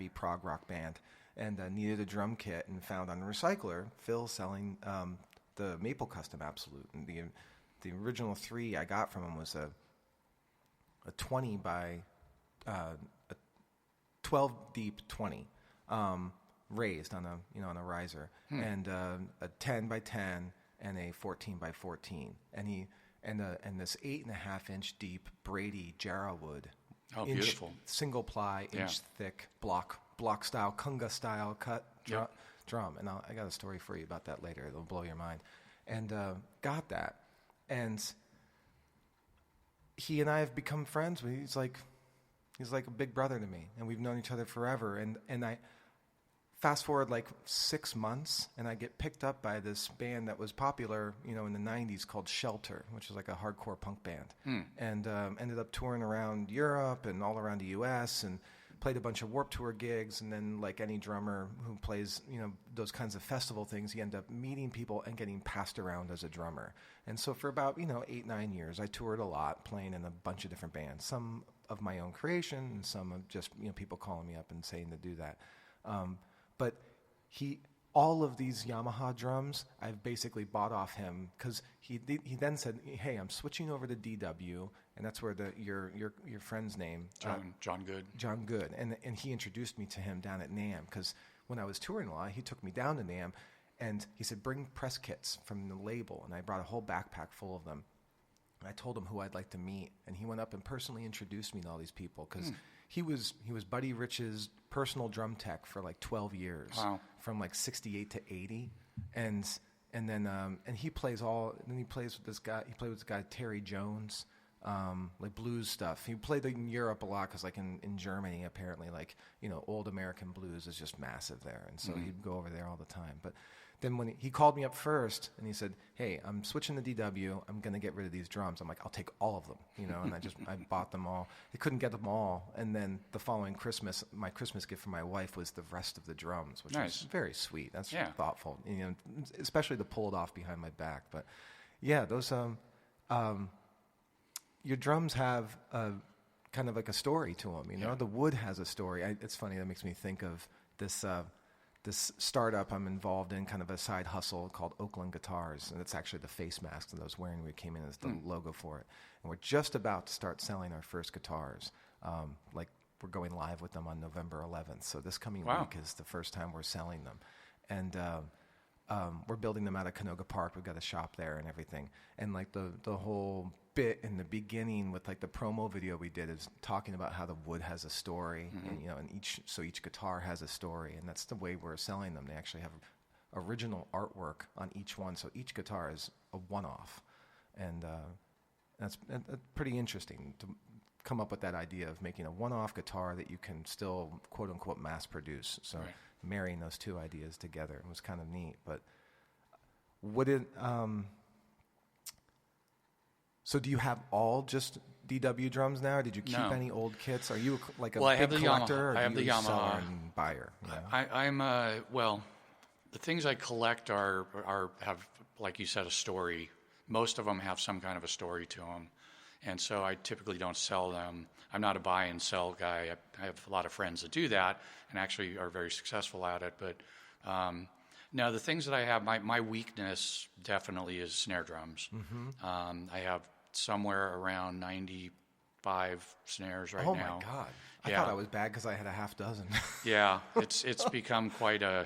crappy prog rock band, and needed a drum kit, and found on Recycler Phil selling the Maple Custom Absolute, and the original 3 I got from him was a 20 by a 12 deep 20 raised on a riser, and a 10 by 10 and a 14 by 14, and this 8.5 inch deep Brady Jarrah wood. Oh, beautiful! Single ply, inch thick block style, kunga style cut drum, and I got a story for you about that later. It'll blow your mind. And got that, and he and I have become friends. He's like a big brother to me, and we've known each other forever. And I fast forward like 6 months, and I get picked up by this band that was popular, in the 90s called Shelter, which is like a hardcore punk band, and ended up touring around Europe and all around the U.S. and played a bunch of Warped Tour gigs. And then, like any drummer who plays, those kinds of festival things, you end up meeting people and getting passed around as a drummer. And so for about 8-9 years, I toured a lot, playing in a bunch of different bands, some of my own creation and some of just people calling me up and saying to do that. But all of these Yamaha drums, I've basically bought off him, because he then said, "Hey, I'm switching over to DW," and that's where your friend's name, John Good. John Good, and he introduced me to him down at NAMM, because when I was touring a lot, he took me down to NAMM, and he said, "Bring press kits from the label," and I brought a whole backpack full of them. And I told him who I'd like to meet, and he went up and personally introduced me to all these people, because he was Buddy Rich's personal drum tech for like 12 years, from like 68 to 80, and then he plays with this guy. He played with this guy Terry Jones, like blues stuff. He played in Europe a lot, because like in Germany apparently, like old American blues is just massive there, and so he'd go over there all the time. But then when he called me up first, and he said, "Hey, I'm switching to DW. I'm going to get rid of these drums." I'm like, "I'll take all of them," and I bought them all. He couldn't get them all. And then the following Christmas, my Christmas gift for my wife was the rest of the drums, which was very sweet. That's thoughtful, especially to pull it off behind my back. But yeah, those your drums have kind of like a story to them. The wood has a story. It's funny, that makes me think of this startup I'm involved in, kind of a side hustle called Oakland Guitars, and it's actually the face mask that I was wearing when we came in as the logo for it. And we're just about to start selling our first guitars. Like we're going live with them on November 11th. So this coming week is the first time we're selling them. And we're building them out of Canoga Park. We've got a shop there and everything. And like the whole bit in the beginning with like the promo video we did is talking about how the wood has a story, and each guitar has a story, and that's the way we're selling them. They actually have original artwork on each one, so each guitar is a one-off, and that's pretty interesting to come up with that idea of making a one-off guitar that you can still quote-unquote mass produce. So marrying those two ideas together was kind of neat. But would it so do you have all just DW drums now, or did you keep any old kits? Are you like a big collector, or I have do you the Yamaha. seller and buyer? I'm the things I collect are have, like you said, a story. Most of them have some kind of a story to them, and so I typically don't sell them. I'm not a buy and sell guy. I have a lot of friends that do that and actually are very successful at it. But no, the things that I have, my weakness definitely is snare drums. I have somewhere around 95 snares right now. Oh my God! I thought I was bad because I had a half dozen. Yeah, it's become quite a,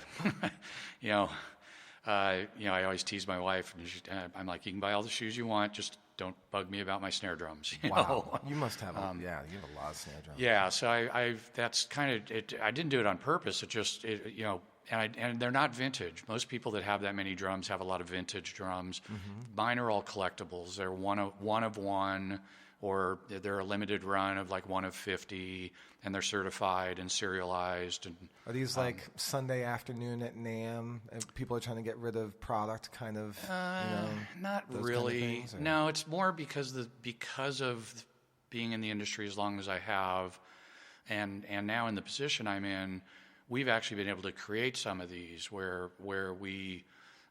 I always tease my wife, and I'm like, you can buy all the shoes you want, just don't bug me about my snare drums. Wow, you must have you have a lot of snare drums. Yeah, so that's kind of it. I didn't do it on purpose. It just and they're not vintage. Most people that have that many drums have a lot of vintage drums. Mine are all collectibles. They're one of one, or they're a limited run of like one of 50, and they're certified and serialized. And are these like Sunday afternoon at NAMM? People are trying to get rid of product, kind of. Not really. Kind of things, no, it's more because of being in the industry as long as I have, and now in the position I'm in. We've actually been able to create some of these where we,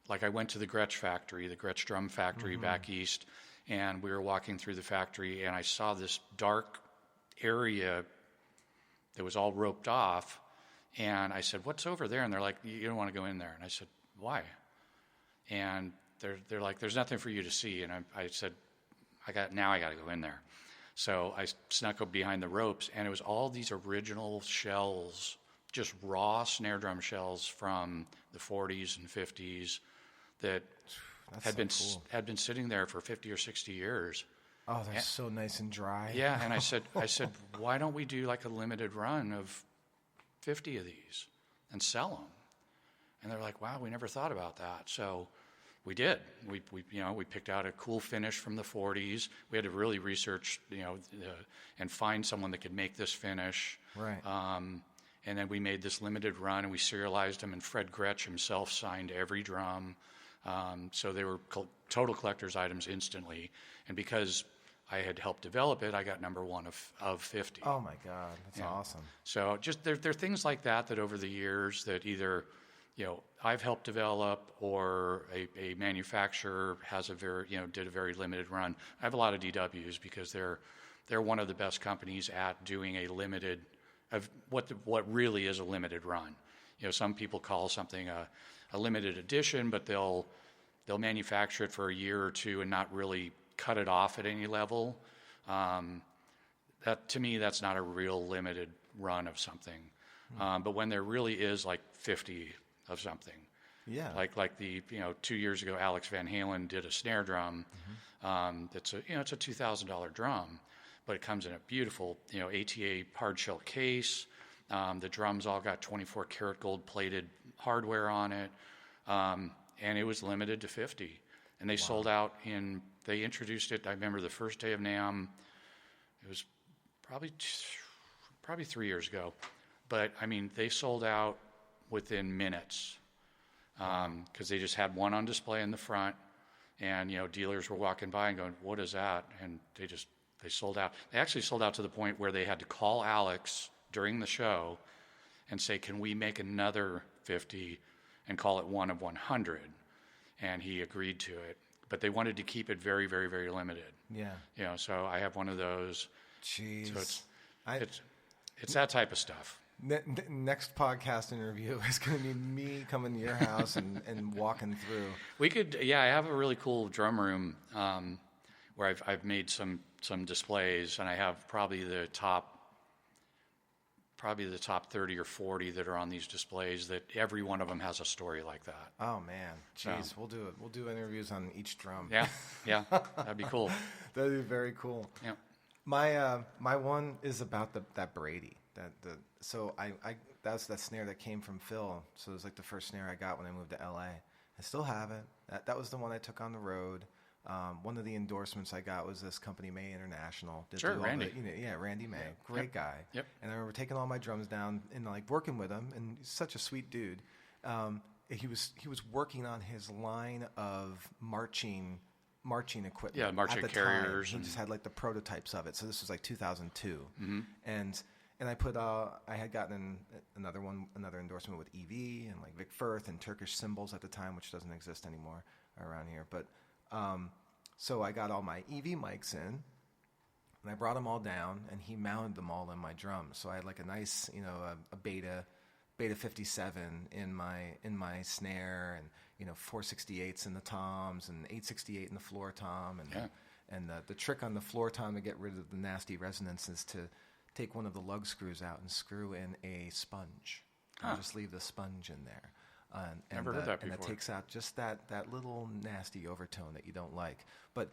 like I went to the Gretsch drum factory back east, and we were walking through the factory, and I saw this dark area that was all roped off, And I said, what's over there? And they're like, you don't want to go in there. And I said, why? And they're like, there's nothing for you to see. And I said, I got to go in there. So I snuck up behind the ropes, and it was all these original shells, just raw snare drum shells from the 40s and 50s that had been sitting there for 50 or 60 years. Oh, they're so nice and dry. Yeah, and I said, why don't we do like a limited run of 50 of these and sell them? And they're like, wow, we never thought about that. So we did. We picked out a cool finish from the 40s. We had to really research, and find someone that could make this finish. Right. And then we made this limited run, and we serialized them, and Fred Gretsch himself signed every drum. So they were total collector's items instantly. And because I had helped develop it, I got number one of 50. Oh, my God. That's awesome. So just there are things like that over the years that either I've helped develop, or a manufacturer has did a very limited run. I have a lot of DWs because they're one of the best companies at doing a limited of what really is a limited run. Some people call something a limited edition, but they'll manufacture it for a year or two and not really cut it off at any level. That to me, that's not a real limited run of something. But when there really is like 50 of something. Yeah. Like the 2 years ago, Alex Van Halen did a snare drum. That's it's a $2,000 drum, but it comes in a beautiful ATA hard shell case. The drums all got 24 karat gold plated hardware on it, and it was limited to 50. And they sold out they introduced it. I remember the first day of NAMM. It was probably 3 years ago, but I mean they sold out within minutes, because they just had one on display in the front, and dealers were walking by and going, what is that? And they sold out. They actually sold out to the point where they had to call Alex during the show and say, can we make another 50 and call it one of 100? And he agreed to it, but they wanted to keep it very, very, very limited. Yeah. So I have one of those. Jeez. So it's that type of stuff. Next podcast interview is going to be me coming to your house and walking through. We could, I have a really cool drum room where I've made some displays, and I have probably the top 30 or 40 that are on these displays. That every one of them has a story like that. Oh man, jeez, we'll do it. We'll do interviews on each drum. Yeah, that'd be cool. That'd be very cool. Yeah. My one is about that Brady. So that's that snare that came from Phil. So it was like the first snare I got when I moved to LA. I still have it. That was the one I took on the road. One of the endorsements I got was this company, May International. Sure, Randy. Randy May, great guy. Yep. And I remember taking all my drums down and like working with him, and he's such a sweet dude. He was working on his line of marching equipment. Yeah, marching at the carriers. Time. He just had like the prototypes of it. So this was like 2002, Mm-hmm. And I put I had gotten another endorsement with EV and like Vic Firth and Turkish Cymbals at the time, which doesn't exist anymore around here. But so I got all my EV mics in, and I brought them all down, and he mounted them all in my drums. So I had like a nice, a Beta 57 in my snare, and 468s in the toms, and 868 in the floor tom, and the trick on the floor tom to get rid of the nasty resonance is to take one of the lug screws out and screw in a sponge. And just leave the sponge in there. Never heard that before. And that takes out just that little nasty overtone that you don't like. But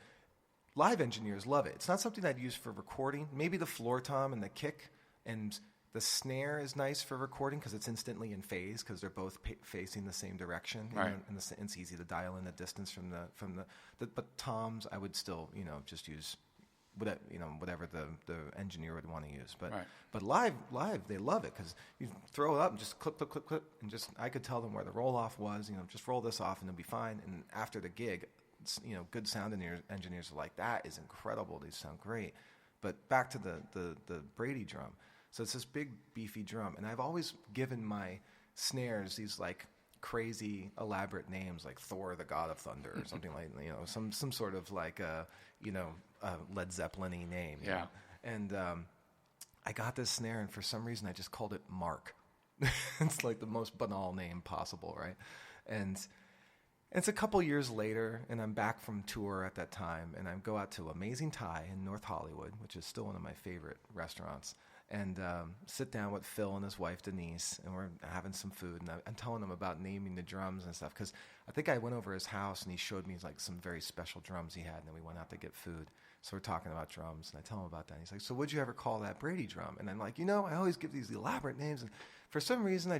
live engineers love it. It's not something I'd use for recording. Maybe the floor tom and the kick and the snare is nice for recording because it's instantly in phase because they're both facing the same direction. Right. And it's easy to dial in the distance from the but toms I would still just use whatever the engineer would want to use. But live they love it because you throw it up and just clip, and just I could tell them where the roll off was. Just roll this off and it'll be fine. And after the gig, good sound engineers are like, that is incredible. These sound great. But back to the Brady drum. So it's this big beefy drum, and I've always given my snares these like crazy elaborate names like Thor the God of Thunder or something like some sort of like Led Zeppelin-y name. Yeah. And I got this snare, and for some reason I just called it Mark. It's like the most banal name possible, right? And it's a couple years later, and I'm back from tour at that time, and I go out to Amazing Thai in North Hollywood, which is still one of my favorite restaurants, and sit down with Phil and his wife, Denise, and we're having some food, and I'm telling him about naming the drums and stuff, because I think I went over his house, and he showed me like some very special drums he had, and then we went out to get food. So we're talking about drums, and I tell him about that. And he's like, so what'd you ever call that Brady drum? And I'm like, I always give these elaborate names, and for some reason I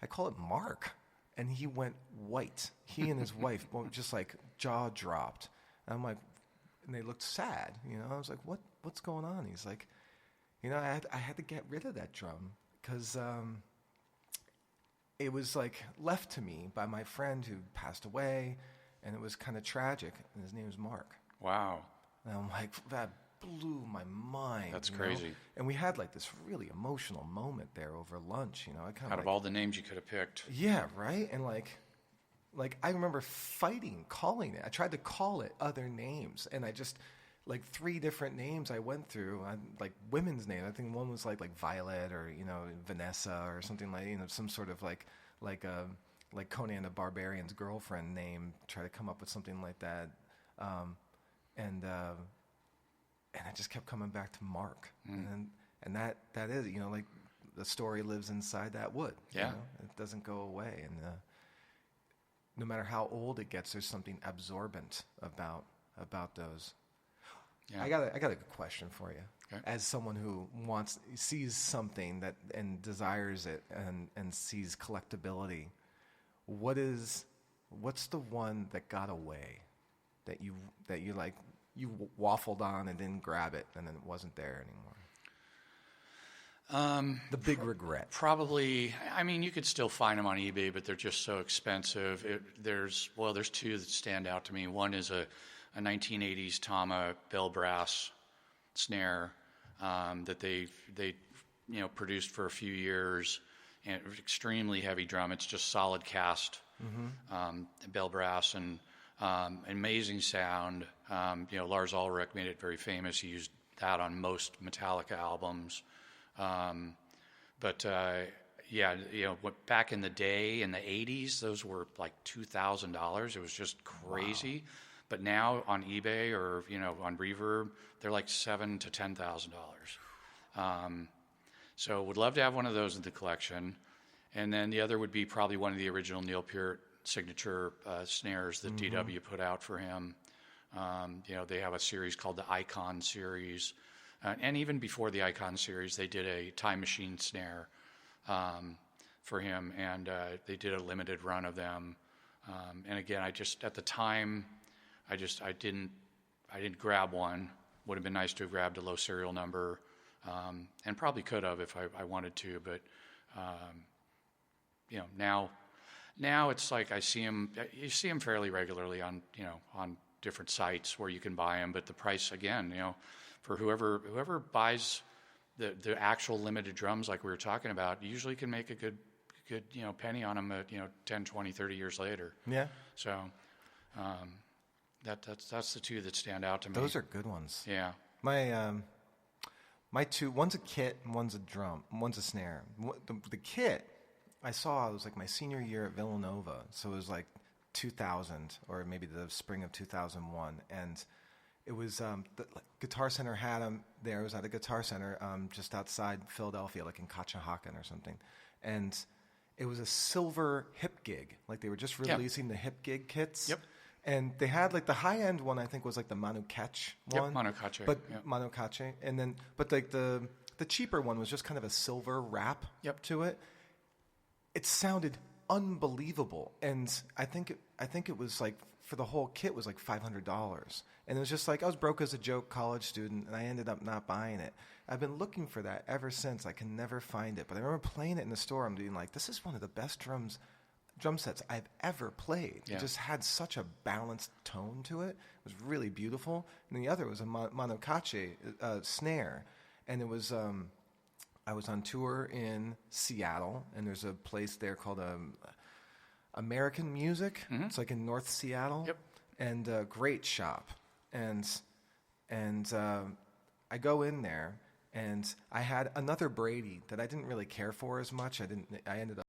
call it Mark. And he went white. He and his wife both just like jaw dropped. And I'm like, and they looked sad. I was like, what's going on? He's like, I had to get rid of that drum because it was like left to me by my friend who passed away, and it was kind of tragic. And his name was Mark. Wow. And I'm like, that blew my mind. That's crazy. And we had like this really emotional moment there over lunch. I kind of out of all the names you could have picked. Yeah, right. And like I remember fighting, calling it. I tried to call it other names, and I just like 3 different names I went through, like women's names. I think one was like Violet or Vanessa or something like some sort of like Conan the Barbarian's girlfriend name. Try to come up with something like that, and I just kept coming back to Mark, and that is like the story lives inside that wood. Yeah, it doesn't go away, and no matter how old it gets, there's something absorbent about those. Yeah. I got a good question for you. Okay. As someone who sees something that and desires it and sees collectability, what's the one that got away that you like? You waffled on and didn't grab it, and then it wasn't there anymore. The big regret. Probably. I mean, you could still find them on eBay, but they're just so expensive. There's 2 that stand out to me. One is a 1980s Tama bell brass snare that they produced for a few years, and extremely heavy drum. It's just solid cast bell brass and amazing sound. Lars Ulrich made it very famous. He used that on most Metallica albums. Back in the day, in the 80s, those were like $2,000. It was just crazy. Wow. But now on eBay or, on Reverb, they're like $7,000 to $10,000. So would love to have one of those in the collection. And then the other would be probably one of the original Neil Peart signature snares that DW put out for him. They have a series called the Icon series. And even before the Icon series, they did a Time Machine snare for him, and they did a limited run of them. And again, at the time, I didn't grab one. Would have been nice to have grabbed a low serial number, and probably could have if I wanted to. But now it's like you see them fairly regularly on different sites where you can buy them. But the price, again, for whoever buys the actual limited drums like we were talking about, usually can make a good penny on them 10, 20, 30 years later. Yeah. So that's the 2 that stand out to me. Those are good ones. Yeah. My 2, one's a kit and one's a drum, one's a snare. The kit I saw, it was like my senior year at Villanova, so it was like 2000 or maybe the spring of 2001, and it was the Guitar Center had them there. It was at a Guitar Center just outside Philadelphia, like in Conshohocken or something, and it was a silver hip gig, like they were just releasing the hip gig kits. Yep. And they had like the high end one, I think was like the Manu Ketch one. Manu Katché. Manu Katché, and then like the cheaper one was just kind of a silver wrap to it. It sounded unbelievable, and I think it was like for the whole kit was like $500, and it was just like I was broke as a joke college student, and I ended up not buying it. I've been looking for that ever since. I can never find it, but I remember playing it in the store. I'm being like, this is one of the best drum sets I've ever played. Yeah. It just had such a balanced tone to it. It was really beautiful. And the other was a Manu Katché snare, and it was. I was on tour in Seattle, and there's a place there called American Music. Mm-hmm. It's like in North Seattle. Yep. And a great shop. And I go in there, And I had another Brady that I didn't really care for as much. I ended up